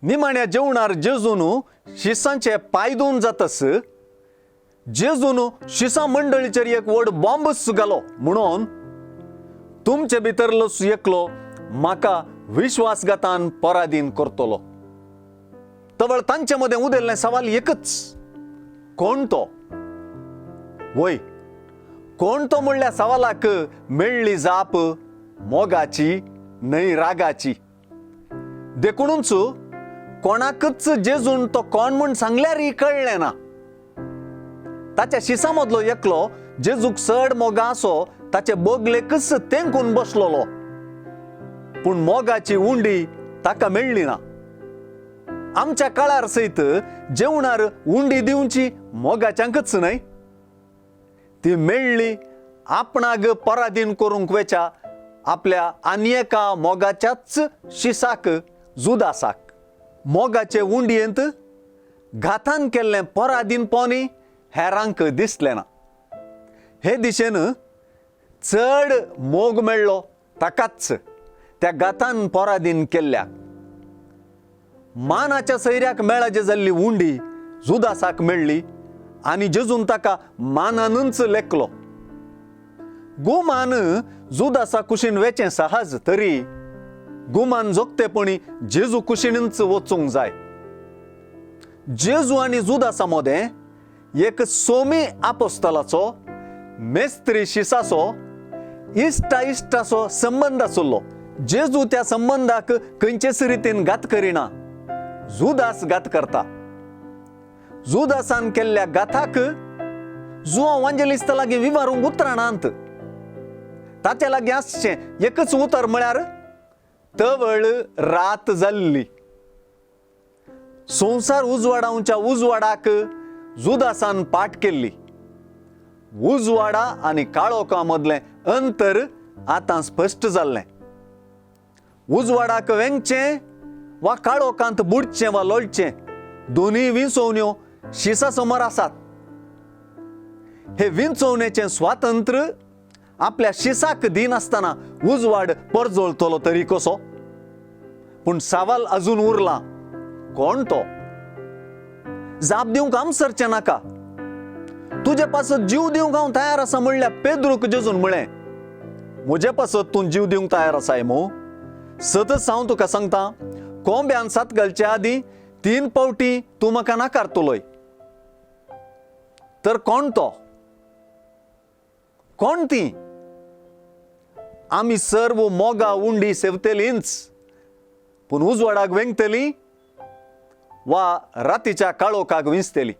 निमाण्या जेवणार जेजून शिसांचे पाय धुवन जातस जेजून शिसा मंडळीचेर एक व्हड बॉम्बच घालो म्हणून तुमचे भितरलो एकलो म्हाका विश्वासघातान पराधीन करतलो. तवळ तांचे मध्ये उदेल्ले सवाल एकच, कोण तो? वय, कोण तो म्हणल्या सवालाक मेळ्ळी जाप मोगाची न्हय रागाची. देखूनच कोणाकच जेजून तो कोण म्हण सांगल्यारय कळलें ना. ताच्या शिसामधलो एकलो जेजूक चड मोगा असो ताचे बोगलेकच तेंकून बसलोलो, पूण मोगाची उंडी ताका मेळ्ळी ना. आमच्या काळार सयत जेवणार उंडी दिवची मोगाच्यांकच न्हय, ती मेळ्ळी आपणाक पराधीन करूंक वेच्या आपल्या आनी एका मोगाच्याच शिसाक जुदासाक. मोगाचे उंडयेंत घातान केल्लें पराधीनपणी हेरांक दिसलें ना. हे दिशेन चड मोग मेळ्ळो ताकाच त्या घातान पराधीन केल्ल्याक. मानाच्या सैऱ्याक मेळाजे जाल्ली उंडी जुदासाक मेळ्ळी आनी जेजून ताका मानानच लेखलो. गुमान जुदासा कुशीन वेचें सहज, तरी गुमान जोगतेपणी जेजू कुशीनच वचूंक जाय. जेजू आनी जुदासा मदें एक सोमी आपोस्तलाचो मेस्त्री शिसाचो इश्टासो संबंध आसलो. जेजू त्या संबंधाक खंयचेच रितीन घात करिना, जुदास घात करता. जुदासान केल्ल्या घाताक जुआ वांजेलिस्ता लागीं विवारूंक उतरां नात. ताचे लागीं आसचें एकच उतर म्हळ्यार तवळ रात जाल्ली. संवसार उजवाडावच्या उजवाडाक जुदासान पाट केल्ली. उजवाडा आनी काळोखा मदलें अंतर आतां स्पश्ट जाल्लें. उजवाडाक वेंगचें वा काळोखांत बुडचें वा लोळचें दोनूय विंचोवण्यो शिसा समोर आसात. हे विंचोवणेचें स्वातंत्र्य आपल्या शिसाक दिनासतना उजवाड परजोळतलो तरी कसो? पूण सवाल अजून उरला, कोण तो? जाप दिवंक आमसरचें नाका. तुजे पासत जीव दिवंक हांव तयार आसा म्हणल्या पेद्रूक जेजून म्हळें, म्हजे पासत तूं जीव दिवंक तयार आसाय मो? सतत हांव तुका सांगता, कोंब्यान सात घालच्या आदीं 3 फावटी तूं म्हाका नाकारतलोय. तर कोण तो? कोण ती? आमी सर्व मोगा उंडी सेवतेलींच, पूण उजवाडाक वेंगतली वा रातीच्या काळोखाक विंचतेली.